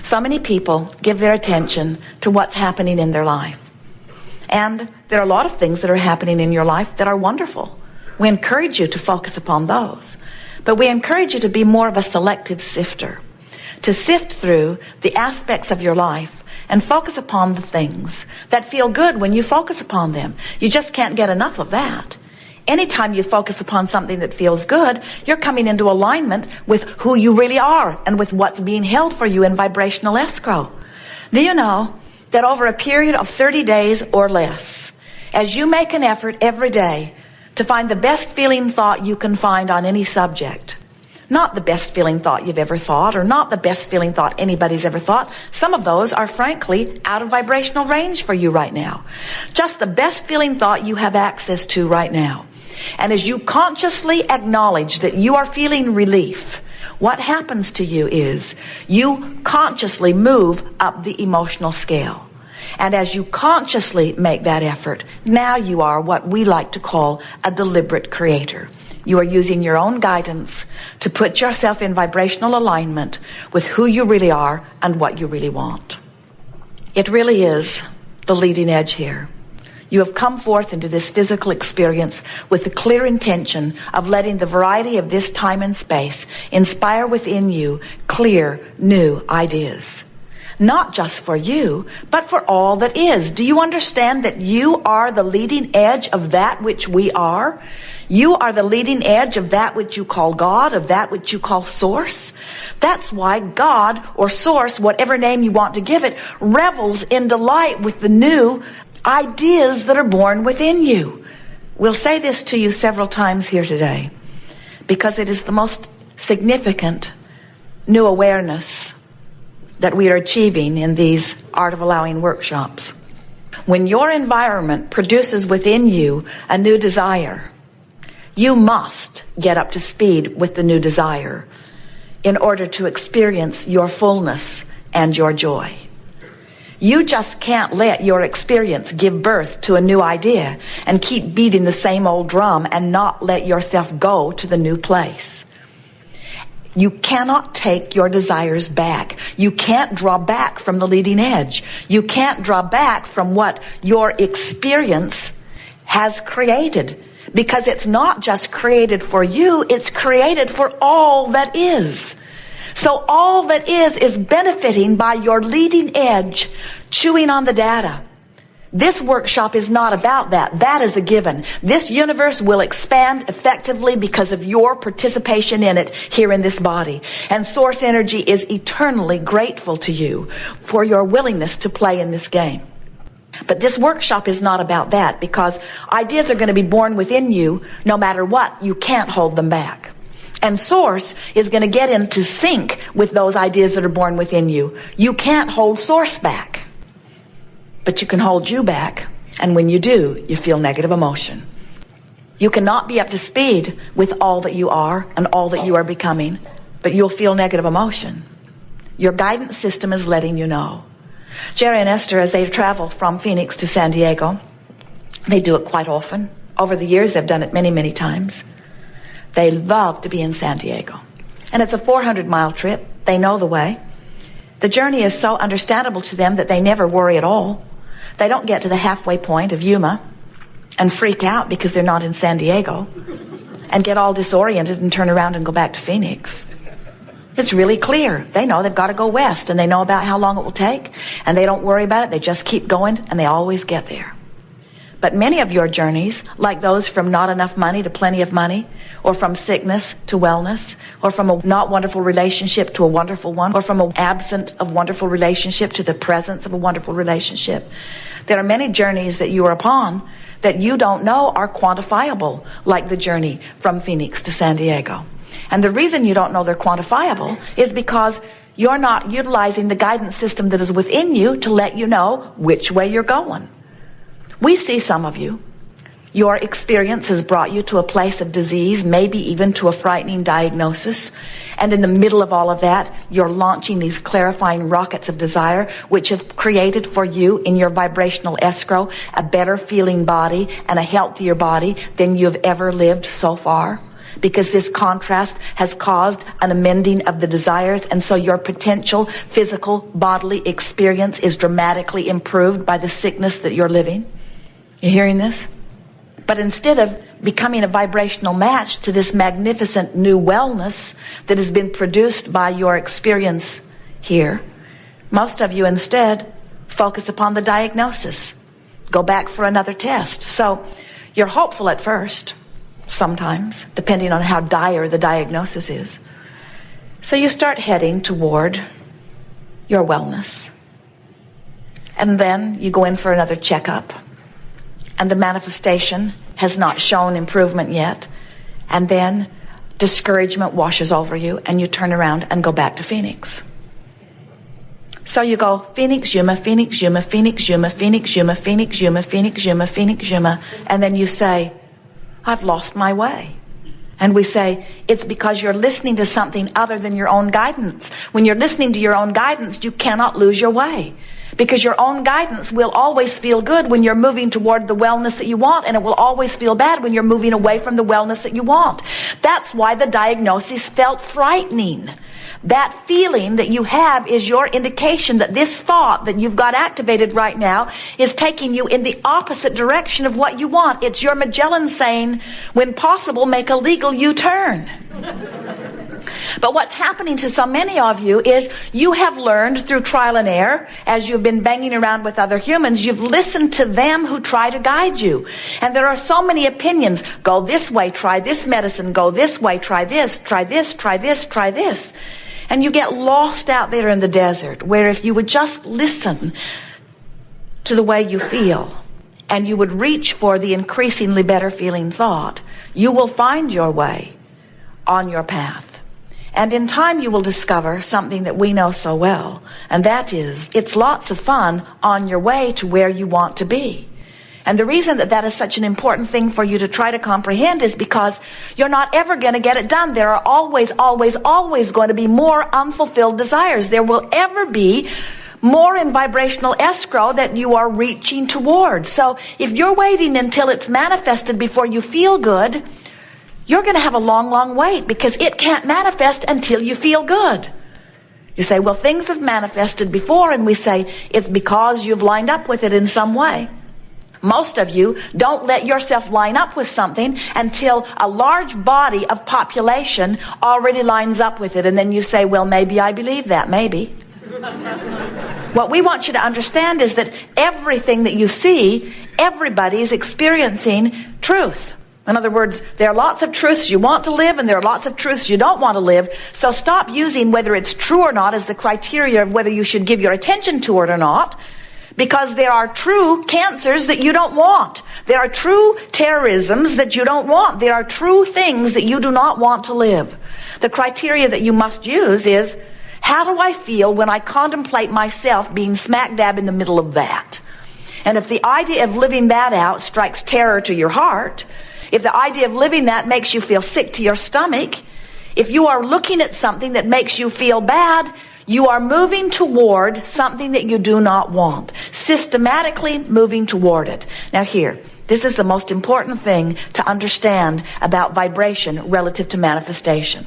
So many people give their attention to what's happening in their life. And there are a lot of things that are happening in your life that are wonderful. We encourage you to focus upon those. But we encourage you to be more of a selective sifter, to sift through the aspects of your life and focus upon the things that feel good when you focus upon them. You just can't get enough of that. Anytime you focus upon something that feels good, you're coming into alignment with who you really are and with what's being held for you in vibrational escrow. Do you know that over a period of 30 days or less, as you make an effort every day to find the best feeling thought you can find on any subject, not the best feeling thought you've ever thought, or not the best feeling thought anybody's ever thought. Some of those are frankly out of vibrational range for you right now. Just the best feeling thought you have access to right now. And as you consciously acknowledge that you are feeling relief, what happens to you is you consciously move up the emotional scale. And as you consciously make that effort, now you are what we like to call a deliberate creator. You are using your own guidance to put yourself in vibrational alignment with who you really are and what you really want. It really is the leading edge here. You have come forth into this physical experience with the clear intention of letting the variety of this time and space inspire within you clear, new ideas. Not just for you, but for all that is. Do you understand that you are the leading edge of that which we are? You are the leading edge of that which you call God, of that which you call Source. That's why God or Source, whatever name you want to give it, revels in delight with the new ideas that are born within you. We'll say this to you several times here today because it is the most significant new awareness that we are achieving in these Art of Allowing workshops. When your environment produces within you a new desire, you must get up to speed with the new desire in order to experience your fullness and your joy. You just can't let your experience give birth to a new idea and keep beating the same old drum and not let yourself go to the new place. You cannot take your desires back. You can't draw back from the leading edge. You can't draw back from what your experience has created, because it's not just created for you, it's created for all that is. So all that is benefiting by your leading edge, chewing on the data. This workshop is not about that. That is a given. This universe will expand effectively because of your participation in it here in this body. And Source Energy is eternally grateful to you for your willingness to play in this game. But this workshop is not about that, because ideas are going to be born within you no matter what. You can't hold them back. And Source is going to get into sync with those ideas that are born within you. You can't hold Source back, but you can hold you back. And when you do, you feel negative emotion. You cannot be up to speed with all that you are and all that you are becoming, but you'll feel negative emotion. Your guidance system is letting you know. Jerry and Esther, as they travel from Phoenix to San Diego, they do it quite often. Over the years, they've done it many, many times. They love to be in San Diego. And it's a 400-mile trip. They know the way. The journey is so understandable to them that they never worry at all. They don't get to the halfway point of Yuma and freak out because they're not in San Diego and get all disoriented and turn around and go back to Phoenix. It's really clear. They know they've got to go west, and they know about how long it will take, and they don't worry about it. They just keep going, and they always get there. But many of your journeys, like those from not enough money to plenty of money, or from sickness to wellness, or from a not wonderful relationship to a wonderful one, or from an absence of wonderful relationship to the presence of a wonderful relationship. There are many journeys that you are upon that you don't know are quantifiable, like the journey from Phoenix to San Diego. And the reason you don't know they're quantifiable is because you're not utilizing the guidance system that is within you to let you know which way you're going. We see some of you. Your experience has brought you to a place of disease, maybe even to a frightening diagnosis. And in the middle of all of that, you're launching these clarifying rockets of desire, which have created for you in your vibrational escrow a better feeling body and a healthier body than you've ever lived so far. because this contrast has caused an amending of the desires, and so your potential physical bodily experience is dramatically improved by the sickness that you're living. You hearing this? But instead of becoming a vibrational match to this magnificent new wellness that has been produced by your experience here, most of you instead focus upon the diagnosis. Go back for another test. So you're hopeful at first, sometimes, depending on how dire the diagnosis is. So you start heading toward your wellness. And then you go in for another checkup. And the manifestation has not shown improvement yet. And then discouragement washes over you and you turn around and go back to Phoenix. So you go Phoenix, Yuma, Phoenix, Yuma, Phoenix, Yuma, Phoenix, Yuma, Phoenix, Yuma, Phoenix, Yuma, Phoenix, Yuma, and then you say, I've lost my way. And we say, it's because you're listening to something other than your own guidance. When you're listening to your own guidance, you cannot lose your way. Because your own guidance will always feel good when you're moving toward the wellness that you want, and it will always feel bad when you're moving away from the wellness that you want. That's why the diagnosis felt frightening. That feeling that you have is your indication that this thought that you've got activated right now is taking you in the opposite direction of what you want. It's your Magellan saying, when possible, make a legal U-turn. But what's happening to so many of you is you have learned through trial and error, as you've been banging around with other humans, you've listened to them who try to guide you. And there are so many opinions. Go this way, try this medicine. Go this way, try this, try this, try this, try this. And you get lost out there in the desert, where if you would just listen to the way you feel, and you would reach for the increasingly better feeling thought, you will find your way on your path. And in time you will discover something that we know so well, and that is, it's lots of fun on your way to where you want to be. And the reason that that is such an important thing for you to try to comprehend is because you're not ever going to get it done. There are always, always, always going to be more unfulfilled desires. There will ever be more in vibrational escrow that you are reaching toward. So if you're waiting until it's manifested before you feel good, you're going to have a long, long wait, because it can't manifest until you feel good. You say, well, things have manifested before, and we say, it's because you've lined up with it in some way. Most of you don't let yourself line up with something until a large body of population already lines up with it. And then you say, well, maybe I believe that, maybe. What we want you to understand is that everything that you see, everybody is experiencing truth. In other words, there are lots of truths you want to live, and there are lots of truths you don't want to live. So stop using whether it's true or not as the criteria of whether you should give your attention to it or not. Because there are true cancers that you don't want. There are true terrorisms that you don't want. There are true things that you do not want to live. The criteria that you must use is, how do I feel when I contemplate myself being smack dab in the middle of that? And if the idea of living that out strikes terror to your heart, if the idea of living that makes you feel sick to your stomach, if you are looking at something that makes you feel bad, you are moving toward something that you do not want. Systematically moving toward it. Now here, this is the most important thing to understand about vibration relative to manifestation.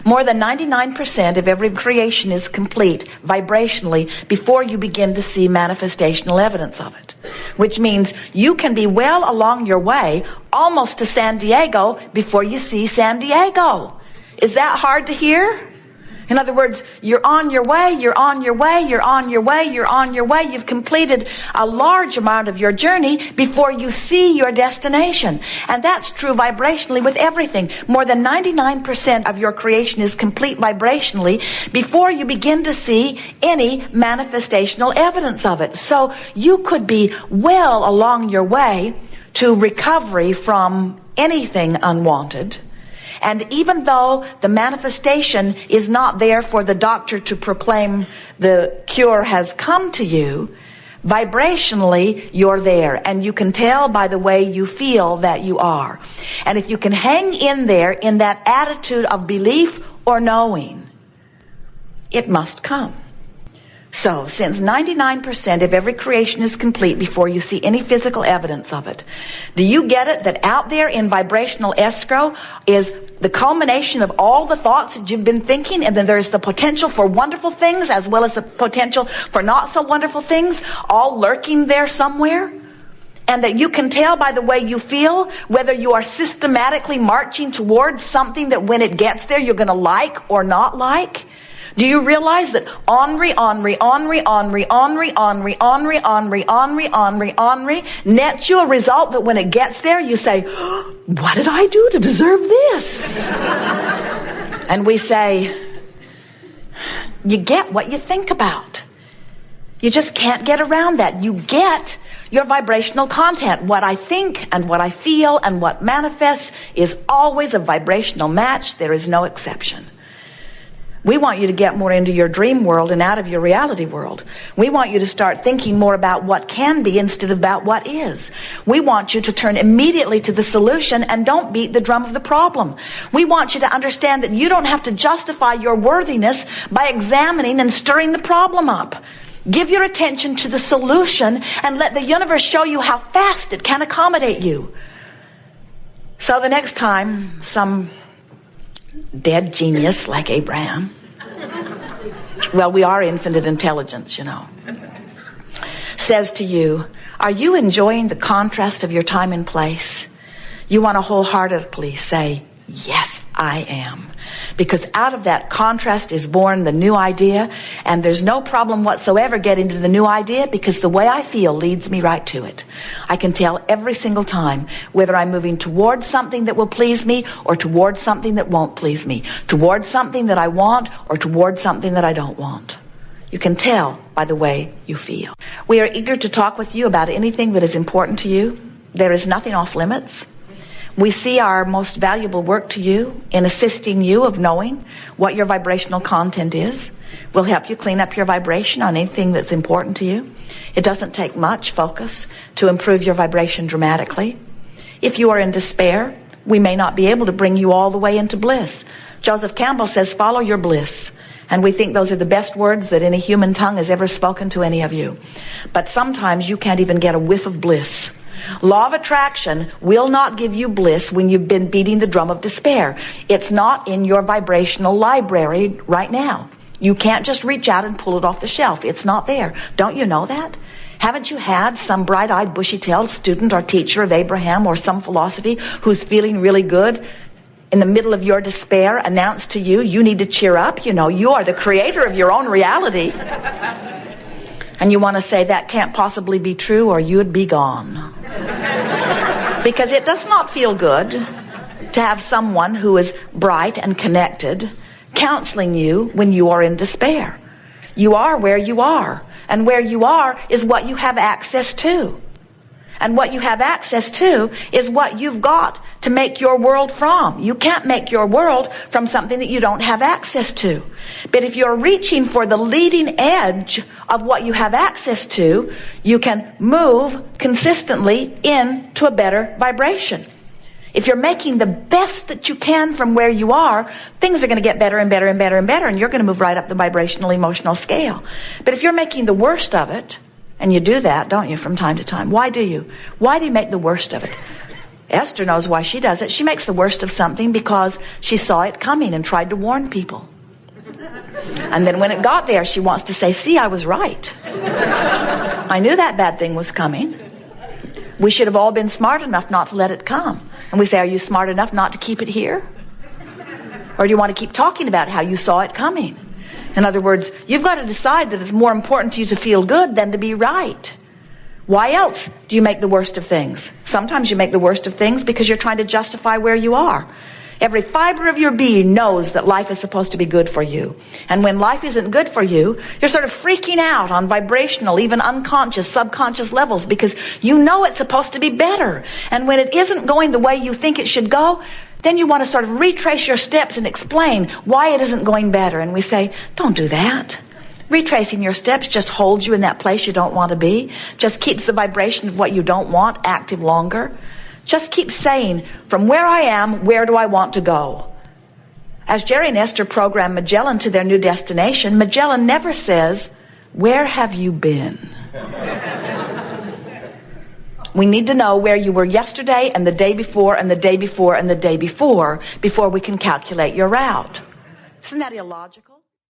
More than 99% of every creation is complete vibrationally before you begin to see manifestational evidence of it. Which means you can be well along your way, almost to San Diego, before you see San Diego. Is that hard to hear? In other words, you're on your way, you're on your way, you're on your way, you're on your way. You've completed a large amount of your journey before you see your destination. And that's true vibrationally with everything. More than 99% of your creation is complete vibrationally before you begin to see any manifestational evidence of it. So you could be well along your way to recovery from anything unwanted. And even though the manifestation is not there for the doctor to proclaim the cure has come to you, vibrationally you're there. And you can tell by the way you feel that you are. And if you can hang in there in that attitude of belief or knowing, it must come. So, since 99% of every creation is complete before you see any physical evidence of it, do you get it that out there in vibrational escrow is the culmination of all the thoughts that you've been thinking, and then there's the potential for wonderful things as well as the potential for not so wonderful things, all lurking there somewhere? And that you can tell by the way you feel whether you are systematically marching towards something that when it gets there you're going to like or not like? Do you realize that Henri nets you a result that when it gets there you say, what did I do to deserve this? And we say, you get what you think about. You just can't get around that. You get your vibrational content. What I think and what I feel and what manifests is always a vibrational match. There is no exception. We want you to get more into your dream world and out of your reality world. We want you to start thinking more about what can be instead of about what is. We want you to turn immediately to the solution and don't beat the drum of the problem. We want you to understand that you don't have to justify your worthiness by examining and stirring the problem up. Give your attention to the solution and let the universe show you how fast it can accommodate you. So the next time some dead genius like Abraham, well, we are infinite intelligence, you know, says to you, are you enjoying the contrast of your time and place? You want to wholeheartedly say, yes, I am. Because out of that contrast is born the new idea, and there's no problem whatsoever getting to the new idea because the way I feel leads me right to it. I can tell every single time whether I'm moving towards something that will please me or towards something that won't please me, towards something that I want or towards something that I don't want. You can tell by the way you feel. We are eager to talk with you about anything that is important to you. There is nothing off limits. We see our most valuable work to you in assisting you of knowing what your vibrational content is. We'll help you clean up your vibration on anything that's important to you. It doesn't take much focus to improve your vibration dramatically. If you are in despair, we may not be able to bring you all the way into bliss. Joseph Campbell says, follow your bliss. And we think those are the best words that any human tongue has ever spoken to any of you. But sometimes you can't even get a whiff of bliss. Law of attraction will not give you bliss when you've been beating the drum of despair. It's not in your vibrational library right now. You can't just reach out and pull it off the shelf. It's not there. Don't you know that? Haven't you had some bright-eyed, bushy-tailed student or teacher of Abraham or some philosophy who's feeling really good in the middle of your despair announce to you, you need to cheer up? You know, you are the creator of your own reality. And you want to say that can't possibly be true or you'd be gone. Because it does not feel good to have someone who is bright and connected counseling you when you are in despair. You are where you are. And where you are is what you have access to. And what you have access to is what you've got to make your world from. You can't make your world from something that you don't have access to. But if you're reaching for the leading edge of what you have access to, you can move consistently into a better vibration. If you're making the best that you can from where you are, things are going to get better and better and better and better, and you're going to move right up the vibrational emotional scale. But if you're making the worst of it, and you do that, don't you, from time to time? Why do you? Why do you make the worst of it? Esther knows why she does it. She makes the worst of something because she saw it coming and tried to warn people. And then when it got there, she wants to say, see, I was right. I knew that bad thing was coming. We should have all been smart enough not to let it come. And we say, are you smart enough not to keep it here? Or do you want to keep talking about how you saw it coming? In other words, you've got to decide that it's more important to you to feel good than to be right. Why else do you make the worst of things? Sometimes you make the worst of things because you're trying to justify where you are. Every fiber of your being knows that life is supposed to be good for you. And when life isn't good for you, you're sort of freaking out on vibrational, even unconscious, subconscious levels because you know it's supposed to be better. And when it isn't going the way you think it should go, then you want to sort of retrace your steps and explain why it isn't going better. And we say, don't do that. Retracing your steps just holds you in that place you don't want to be. Just keeps the vibration of what you don't want active longer. Just keep saying, from where I am, where do I want to go? As Jerry and Esther program Magellan to their new destination, Magellan never says, Where have you been? We need to know where you were yesterday and the day before and the day before and the day before we can calculate your route. Isn't that illogical?